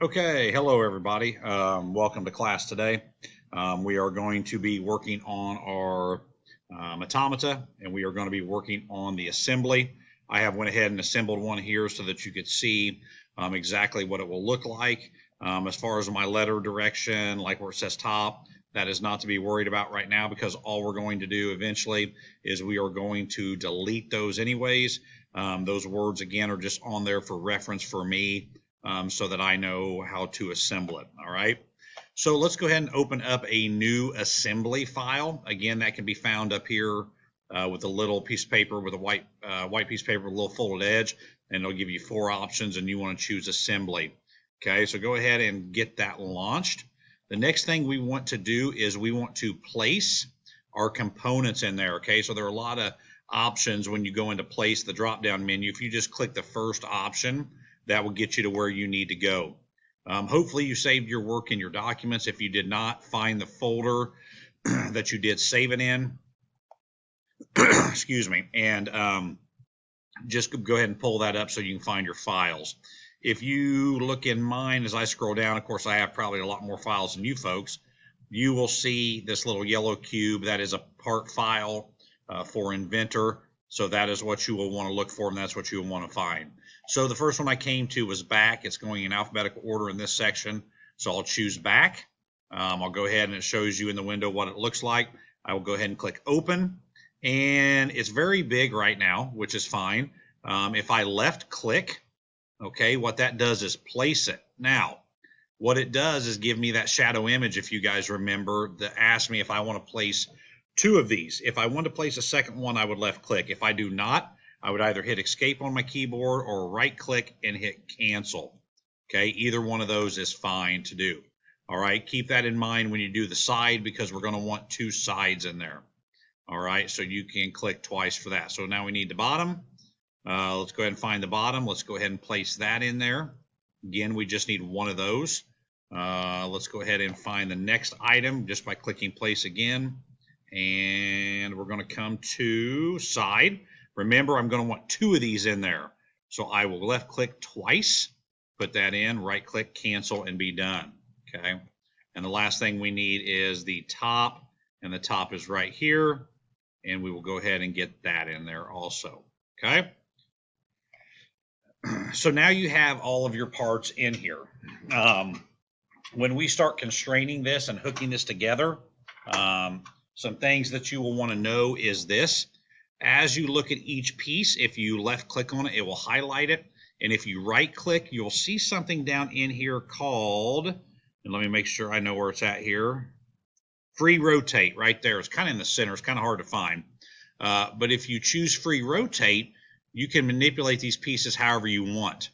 Okay, hello everybody. Welcome to class today. We are going to be working on our automata, and we are going to be working on the assembly. I have went ahead and assembled one here so that you could see exactly what it will look like. As far as my letter direction, like where it says top, that is not to be worried about right now because all we're going to do eventually is we are going to delete those anyways. Those words again are just on there for reference for me. So that I know how to assemble it. All right. So let's go ahead and open up a new assembly file. Again, that can be found up here with a little piece of paper with a white piece of paper with a little folded edge, and it'll give you 4 options, and you want to choose assembly. Okay, so go ahead and get that launched. The next thing we want to do is we want to place our components in there. Okay, so there are a lot of options when you go into place the drop-down menu. If you just click the first option, that will get you to where you need to go. Hopefully you saved your work in your documents. If you did not, find the folder that you did save it in. Excuse me. And just go ahead and pull that up so you can find your files. If you look in mine as I scroll down, of course I have probably a lot more files than you folks. You will see this little yellow cube. That is a part file for Inventor. So that is what you will want to look for, and that's what you will want to find. So the first one I came to was back. It's going in alphabetical order in this section. So I'll choose back. I'll go ahead and it shows you in the window what it looks like. I will go ahead and click open. And it's very big right now, which is fine. If I left click, okay, what that does is place it. Now, what it does is give me that shadow image, if you guys remember, that asked me if I want to place 2 of these. If I want to place a second one, I would left click. If I do not, I would either hit escape on my keyboard or right click and hit cancel. Okay, either one of those is fine to do. All right, keep that in mind when you do the side because we're going to want 2 sides in there. All right, so you can click twice for that. So now we need the bottom. Let's go ahead and find the bottom. Let's go ahead and place that in there. Again, we just need one of those. Let's go ahead and find the next item just by clicking place again. And we're going to come to side. Remember, I'm going to want 2 of these in there. So I will left click twice, put that in, right click, cancel, and be done. Okay. And the last thing we need is the top, and the top is right here. And we will go ahead and get that in there also. Okay. So now you have all of your parts in here. When we start constraining this and hooking this together, some things that you will want to know is this. As you look at each piece, if you left click on it, it will highlight it. And if you right click, you'll see something down in here called, and let me make sure I know where it's at here, free rotate right there. It's kind of in the center. It's kind of hard to find. But if you choose free rotate, you can manipulate these pieces however you want.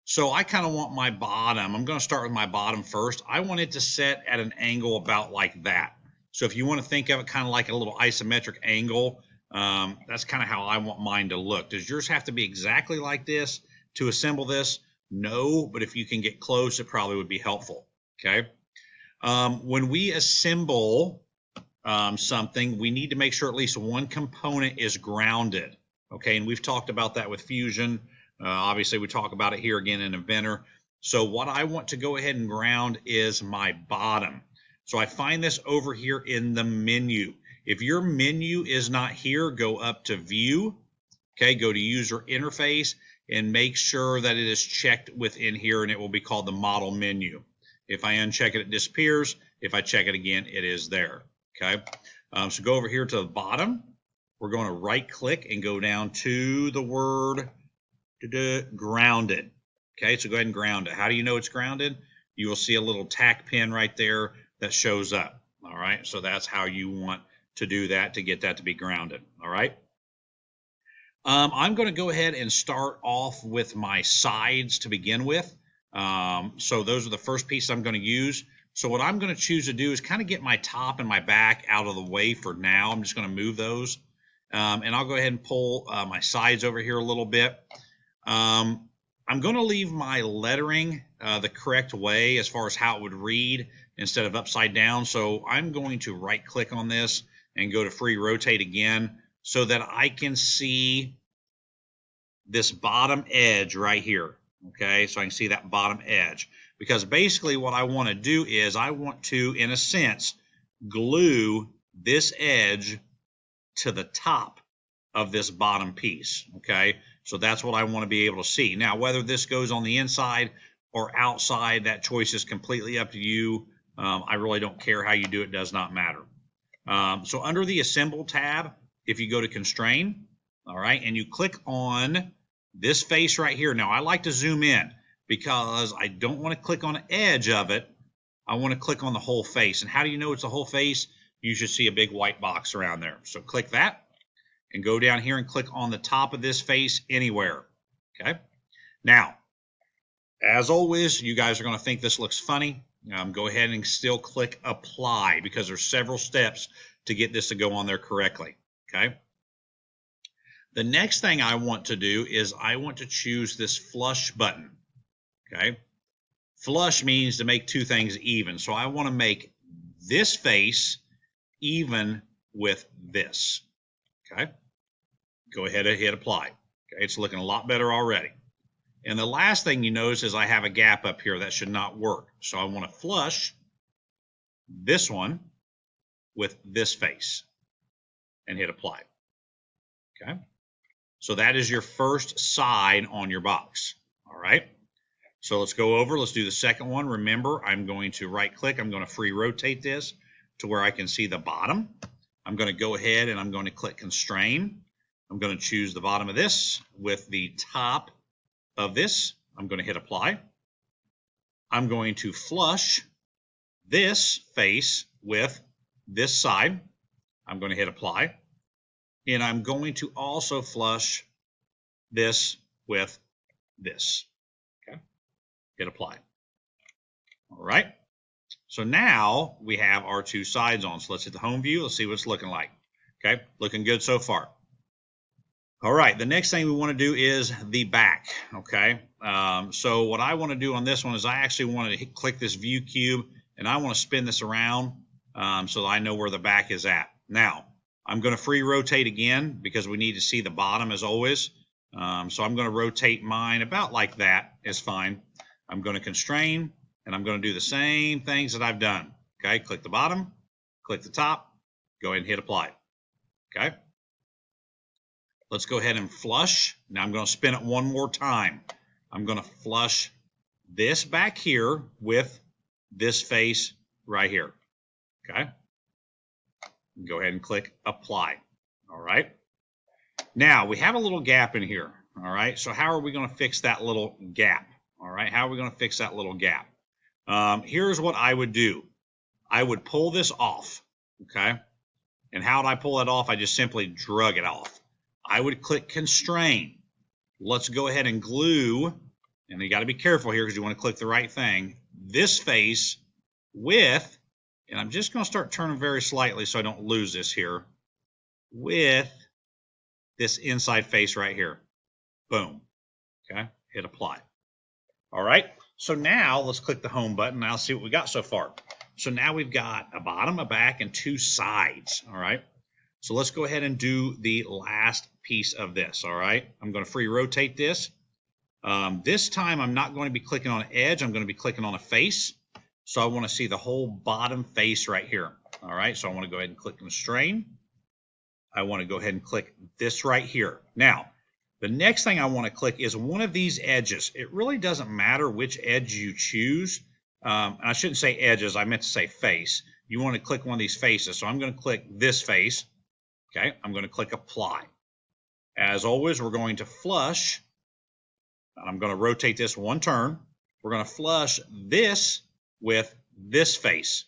So I kind of want my bottom. I'm going to start with my bottom first. I want it to set at an angle about like that. So if you want to think of it kind of like a little isometric angle, that's kind of how I want mine to look. Does yours have to be exactly like this to assemble this? No, but if you can get close, it probably would be helpful. Okay. When we assemble something, we need to make sure at least one component is grounded. Okay, and we've talked about that with Fusion. Obviously, we talk about it here again in Inventor. So what I want to go ahead and ground is my bottom. So I find this over here in the menu. If your menu is not here, go up to View. Okay, go to User Interface and make sure that it is checked within here, and it will be called the Model Menu. If I uncheck it, it disappears. If I check it again, it is there. Okay, so go over here to the bottom. We're going to right click and go down to the word grounded. Okay, so go ahead and ground it. How do you know it's grounded? You will see a little tack pin right there that shows up. All right, so that's how you want to do that to get that to be grounded. All right. I'm going to go ahead and start off with my sides to begin with. So those are the first piece I'm going to use. So what I'm going to choose to do is kind of get my top and my back out of the way for now. I'm just going to move those. And I'll go ahead and pull my sides over here a little bit. I'm going to leave my lettering the correct way as far as how it would read instead of upside down. So I'm going to right click on this and go to free rotate again so that I can see this bottom edge right here. Okay, so I can see that bottom edge. Because basically what I want to do is I want to, in a sense, glue this edge to the top of this bottom piece. Okay, so that's what I want to be able to see. Now, whether this goes on the inside or outside, that choice is completely up to you. I really don't care how you do it, does not matter. So under the Assemble tab, if you go to Constrain, all right, and you click on this face right here. Now, I like to zoom in because I don't want to click on the edge of it. I want to click on the whole face. And how do you know it's the whole face? You should see a big white box around there. So click that and go down here and click on the top of this face anywhere. Okay. Now, as always, you guys are going to think this looks funny. Go ahead and still click Apply because there's several steps to get this to go on there correctly. Okay. The next thing I want to do is I want to choose this flush button. Okay. Flush means to make two things even. So I want to make this face even with this. Okay. Go ahead and hit Apply. Okay. It's looking a lot better already. And the last thing you notice is I have a gap up here that should not work. So I want to flush this one with this face and hit Apply. Okay. So that is your first side on your box. All right. So let's go over. Let's do the second one. Remember, I'm going to right click. I'm going to free rotate this to where I can see the bottom. I'm going to go ahead and I'm going to click Constrain. I'm going to choose the bottom of this with the top of this. I'm going to hit Apply. I'm going to flush this face with this side. I'm going to hit Apply. And I'm going to also flush this with this. Okay. Hit Apply. All right. So now we have our two sides on. So let's hit the home view. Let's see what it's looking like. Okay. Looking good so far. All right. The next thing we want to do is the back. Okay. So what I want to do on this one is I actually want to click this view cube and I want to spin this around so that I know where the back is at. Now, I'm going to free rotate again because we need to see the bottom as always. So I'm going to rotate mine about like that is fine. I'm going to constrain and I'm going to do the same things that I've done. Okay, click the bottom, click the top, go ahead and hit Apply. Okay. Let's go ahead and flush. Now I'm going to spin it one more time. I'm going to flush this back here with this face right here. Okay. Go ahead and click Apply. All right. Now we have a little gap in here. All right. So how are we going to fix that little gap? All right. How are we going to fix that little gap? Here's what I would do. I would pull this off. Okay. And how would I pull it off? I just simply drug it off. I would click Constrain. Let's go ahead and glue. And you got to be careful here because you want to click the right thing. This face with, and I'm just going to start turning very slightly so I don't lose this here, with this inside face right here. Boom. Okay. Hit Apply. All right. So now let's click the home button. Now see what we got so far. So now we've got a bottom, a back, and two sides. All right. So let's go ahead and do the last piece of this. All right. I'm going to free rotate this. This time I'm not going to be clicking on an edge. I'm going to be clicking on a face. So I want to see the whole bottom face right here. All right. So I want to go ahead and click Constrain. I want to go ahead and click this right here. Now, the next thing I want to click is one of these edges. It really doesn't matter which edge you choose. I shouldn't say edges. I meant to say face. You want to click one of these faces. So I'm going to click this face. Okay. I'm going to click Apply. As always, we're going to flush. I'm going to rotate this one turn. We're going to flush this with this face.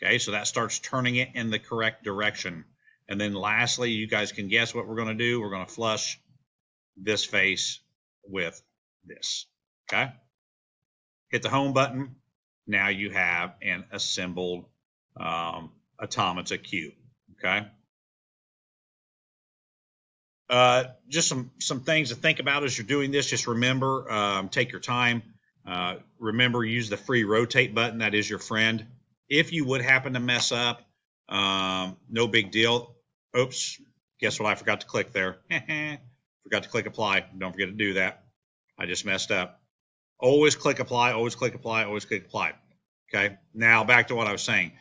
Okay. So that starts turning it in the correct direction. And then lastly, you guys can guess what we're going to do. We're going to flush this face with this. Okay. Hit the home button. Now you have an assembled Automata cube. Okay. Just some things to think about as you're doing this. Just remember, take your time. Remember, use the free rotate button. That is your friend. If you would happen to mess up, no big deal. Oops, guess what? I forgot to click there. Forgot to click Apply. Don't forget to do that. I just messed up. Always click apply, always click apply, always click apply. Okay, now back to what I was saying.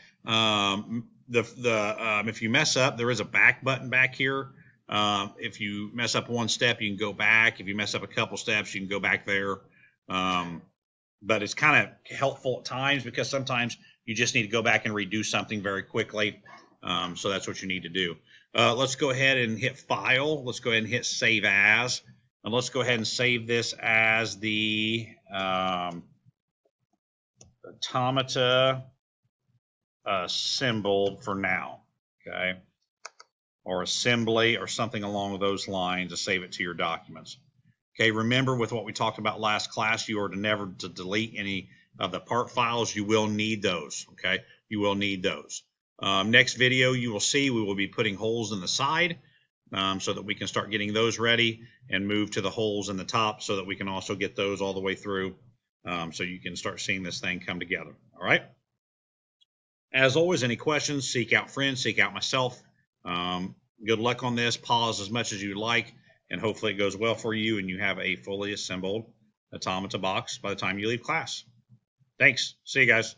If you mess up, there is a back button back here. If you mess up one step, you can go back. If you mess up a couple steps, you can go back there. But it's kind of helpful at times because sometimes you just need to go back and redo something very quickly. So that's what you need to do. Let's go ahead and hit File. Let's go ahead and hit Save As. And let's go ahead and save this as the Automata Assembled for now. Okay. Or Assembly or something along those lines to save it to your documents. Okay, remember with what we talked about last class, you are never to delete any of the part files. You will need those, okay? You will need those. Next video you will see we will be putting holes in the side so that we can start getting those ready and move to the holes in the top so that we can also get those all the way through so you can start seeing this thing come together, all right? As always, any questions, seek out friends, seek out myself. Good luck on this. Pause as much as you like. And hopefully it goes well for you and you have a fully assembled Automata box by the time you leave class. Thanks. See you guys.